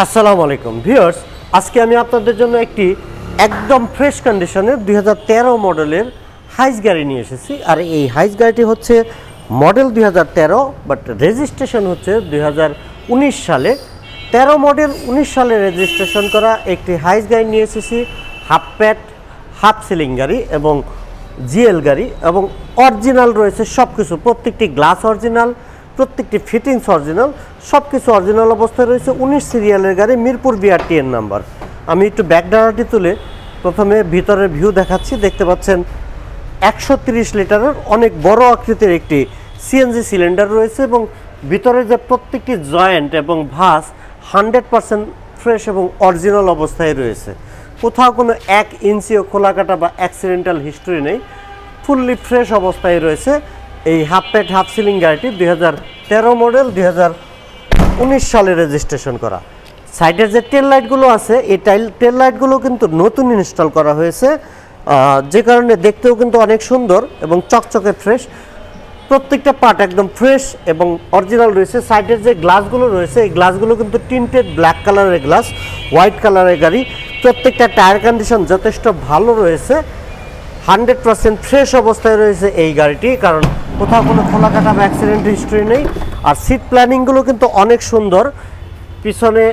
আসসালামু আলাইকুম ভিউয়ার্স, আজকে আমি আপনাদের জন্য একটি একদম ফ্রেশ কন্ডিশনের 2013 মডেলের হাইস গাড়ি নিয়ে এসেছি। আর এই হাইস গাড়িটি হচ্ছে মডেল 2013, বাট রেজিস্ট্রেশন হচ্ছে 2019 সালে। 13 মডেল 19 সালে রেজিস্ট্রেশন করা একটি হাইস গাড়ি নিয়ে এসেছি। হাফ প্যাট হাফ সিলিং গাড়ি এবং জিএল গাড়ি, এবং অরিজিনাল রয়েছে সব কিছু। প্রত্যেকটি গ্লাস অরিজিনাল, প্রত্যেকটি ফিটিংস অরিজিনাল, সব কিছু অরিজিনাল অবস্থায় রয়েছে। 19 সিরিয়ালের গাড়ি, মিরপুর BRTN নাম্বার। আমি একটু ব্যাক ডালাটি তুলে প্রথমে ভিতরের ভিউ দেখাচ্ছি। দেখতে পাচ্ছেন 130 লিটারের অনেক বড় আকৃতির একটি সিএনজি সিলিন্ডার রয়েছে, এবং ভিতরে যে প্রত্যেকটি জয়েন্ট এবং ভাঁজ 100% ফ্রেশ এবং অরিজিনাল অবস্থায় রয়েছে। কোথাও কোনো 1 ইঞ্চিও খোলা কাটা বা অ্যাক্সিডেন্টাল হিস্ট্রি নেই, ফুললি ফ্রেশ অবস্থায় রয়েছে এই হাফ প্যাট হাফ সিলিং গাড়িটি। 2013 মডেল, 2019 সালে রেজিস্ট্রেশন করা। সাইডের যে টেল লাইটগুলো আছে, এই টেল লাইটগুলো কিন্তু নতুন ইনস্টল করা হয়েছে, যে কারণে দেখতেও কিন্তু অনেক সুন্দর এবং চকচকে ফ্রেশ। প্রত্যেকটা পার্ট একদম ফ্রেশ এবং অরিজিনাল রয়েছে। সাইডের যে গ্লাসগুলো রয়েছে, এই গ্লাসগুলো কিন্তু টিন্টেড ব্ল্যাক কালারের গ্লাস, হোয়াইট কালারের গাড়ি। প্রত্যেকটা টায়ার কন্ডিশন যথেষ্ট ভালো রয়েছে, 100% ফ্রেশ অবস্থায় রয়েছে এই গাড়িটি, কারণ কোথাও কোনো খোলা কাটা বা অ্যাক্সিডেন্ট হিস্ট্রি নেই। আর সিট প্ল্যানিংগুলো কিন্তু অনেক সুন্দর। পিছনে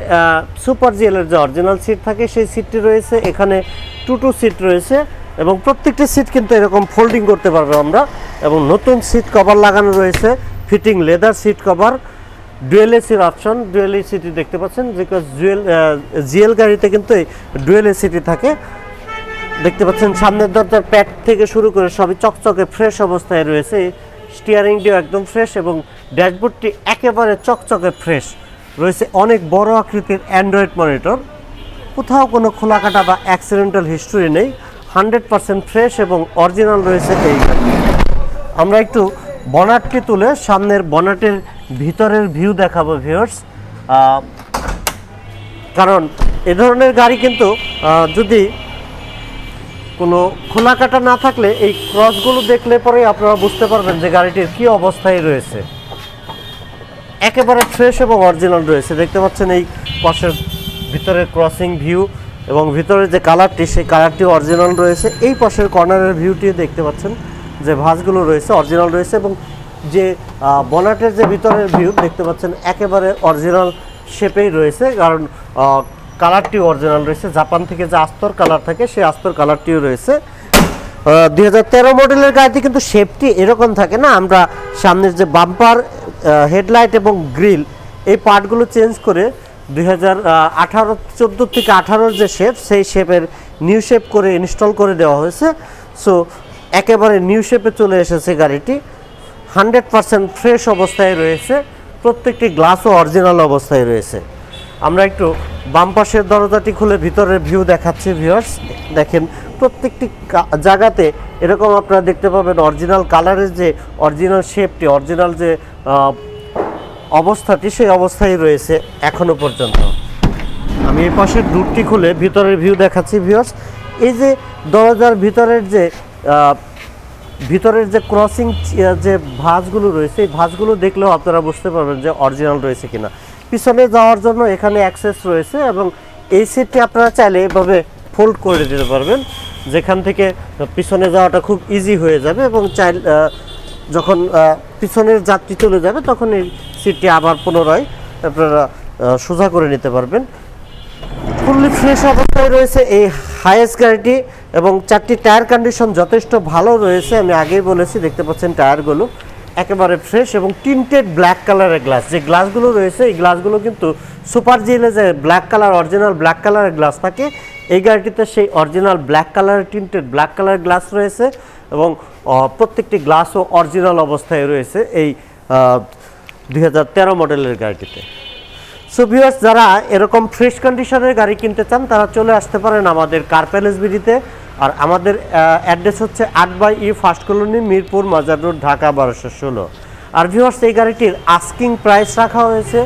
সুপার জিএলের যে অরিজিনাল সিট থাকে সেই সিটটি রয়েছে, এখানে 2 সিট রয়েছে, এবং প্রত্যেকটি সিট কিন্তু এরকম ফোল্ডিং করতে পারবো আমরা। এবং নতুন সিট কভার লাগানো রয়েছে, fitting leather seat cover, dual এসির অপশন। ডুয়েল এসিটি দেখতে পাচ্ছেন, বিকজ জিএল গাড়িতে কিন্তু ডুয়েল এসিটি থাকে। দেখতে পাচ্ছেন সামনের দরজার প্যাড থেকে শুরু করে সবই চকচকে ফ্রেশ অবস্থায় রয়েছে। স্টিয়ারিংটিও একদম ফ্রেশ এবং ড্যাশবোর্ডটি একেবারে চকচকে ফ্রেশ রয়েছে। অনেক বড় আকৃতির অ্যান্ড্রয়েড মনিটর, কোথাও কোনো খোলা কাটা বা অ্যাক্সিডেন্টাল হিস্ট্রি নেই, 100% ফ্রেশ এবং অরিজিনাল রয়েছে এই গাড়ি। আমরা একটু বনাটটি তুলে সামনের বনাটের ভিতরের ভিউ দেখাবো ভিউয়ার্স, কারণ এ ধরনের গাড়ি কিন্তু যদি কোনো খোলা কাটা না থাকলে এই ক্রসগুলো দেখলে পরে আপনারা বুঝতে পারবেন যে গাড়িটির কী অবস্থায় রয়েছে। একেবারে ফ্রেশ এবং অরিজিনাল রয়েছে। দেখতে পাচ্ছেন এই পাশের ভিতরের ক্রসিং ভিউ এবং ভিতরের যে কালারটি, সেই কালারটি অরিজিনাল রয়েছে। এই পাশের কর্নারের ভিউটি দেখতে পাচ্ছেন যে ভাঁজগুলো রয়েছে অরিজিনাল রয়েছে, এবং যে বনাটের যে ভিতরের ভিউ দেখতে পাচ্ছেন একেবারে অরিজিনাল শেপেই রয়েছে, কারণ কালারটিও অরিজিনাল রয়েছে। জাপান থেকে যে আস্তর কালার থাকে সেই আস্তর কালারটিও রয়েছে। 2013 মডেলের গাড়িতে কিন্তু শেপটি এরকম থাকে না। আমরা সামনের যে বাম্পার, হেডলাইট এবং গ্রিল, এই পার্টগুলো চেঞ্জ করে 2014 থেকে 18 যে শেপ, সেই শেপের নিউ শেপ করে ইনস্টল করে দেওয়া হয়েছে। সো একেবারে নিউ শেপে চলে এসেছে গাড়িটি, 100% ফ্রেশ অবস্থায় রয়েছে। প্রত্যেকটি গ্লাসও অরিজিনাল অবস্থায় রয়েছে। আমরা একটু বাম পাশের দরজাটি খুলে ভিতরের ভিউ দেখাচ্ছি ভিউয়ার্স। দেখেন প্রত্যেকটি জায়গাতে এরকম আপনারা দেখতে পাবেন অরিজিনাল কালারের যে অরিজিনাল শেপটি, অরিজিনাল যে অবস্থাটি, সেই অবস্থায় রয়েছে এখনো পর্যন্ত। আমি এই পাশের ডোরটি খুলে ভিতরের ভিউ দেখাচ্ছি ভিউয়ার্স। এই যে দরজার ভিতরের যে ক্রসিং যে ভাঁজগুলো রয়েছে, এই ভাঁজগুলো দেখলেও আপনারা বুঝতে পারবেন যে অরিজিনাল রয়েছে কিনা। পিছনে যাওয়ার জন্য এখানে অ্যাক্সেস রয়েছে, এবং এই সিটটি আপনারা চাইলে এভাবে ফোল্ড করে দিতে পারবেন, যেখান থেকে পিছনে যাওয়াটা খুব ইজি হয়ে যাবে, এবং যখন পিছনের যাত্রী চলে যাবে তখন এই সিটটি আবার পুনরায় আপনারা সোজা করে নিতে পারবেন। ফুললি ফ্রেশ অবস্থায় রয়েছে এই হাইয়েস্ট গাড়িটি, এবং 4টি টায়ার কন্ডিশন যথেষ্ট ভালো রয়েছে। আমি আগেই বলেছি, দেখতে পাচ্ছেন টায়ারগুলো একেবারে ফ্রেশ এবং টিন্টেড ব্ল্যাক কালারের গ্লাস। যে গ্লাসগুলো রয়েছে এই গ্লাসগুলো কিন্তু সুপার জিএলে যে ব্ল্যাক কালার, অরিজিনাল ব্ল্যাক কালারের গ্লাস থাকে, এই গাড়িটিতে সেই অরিজিনাল ব্ল্যাক কালারের টিন্টেড ব্ল্যাক কালারের গ্লাস রয়েছে, এবং প্রত্যেকটি গ্লাসও অরিজিনাল অবস্থায় রয়েছে এই 2013 মডেলের গাড়িটিতে। সো ভিউয়ার্স, যারা এরকম ফ্রেশ কন্ডিশনের গাড়ি কিনতে চান তারা চলে আসতে পারেন আমাদের কার প্যালেস বিডিতে। আর আমাদের অ্যাড্রেস হচ্ছে 8/E ফার্স্ট কলোনি, মিরপুর মাজার রোড, ঢাকা 1216। আর ভিউয়ার্স, এই গাড়িটির আস্কিং প্রাইস রাখা হয়েছে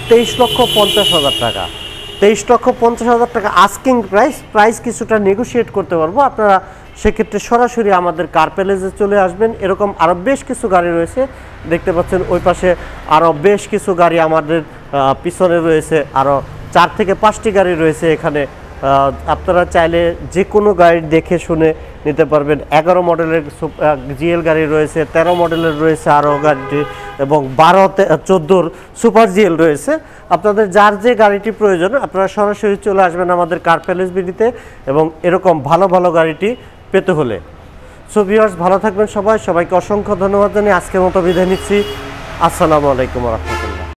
23,50,000 টাকা। 23,50,000 টাকা আস্কিং প্রাইস কিছুটা নেগোশিয়েট করতে পারবো। আপনারা সেক্ষেত্রে সরাসরি আমাদের কার প্যালেসে চলে আসবেন। এরকম আরও বেশ কিছু গাড়ি রয়েছে, দেখতে পাচ্ছেন ওই পাশে আরও বেশ কিছু গাড়ি আমাদের পিছনে রয়েছে, আরও 4 থেকে 5টি গাড়ি রয়েছে এখানে। আপনারা চাইলে যে কোনো গাড়ি দেখে শুনে নিতে পারবেন। 11 মডেলের জিএল গাড়ি রয়েছে, 13 মডেলের রয়েছে আরও গাড়িটি, এবং 12-14 সুপার জিএল রয়েছে। আপনাদের যার যে গাড়িটি প্রয়োজন আপনারা সরাসরি চলে আসবেন আমাদের কার প্যালেস বিডিতে, এবং এরকম ভালো ভালো গাড়িটি পেতে হলে। সো ভিউয়ার্স, ভালো থাকবেন সবাই। সবাইকে অসংখ্য ধন্যবাদ জানিয়ে আজকের মতো বিদায় নিচ্ছি। আসসালামু আলাইকুম ওয়া রাহমাতুল্লাহ।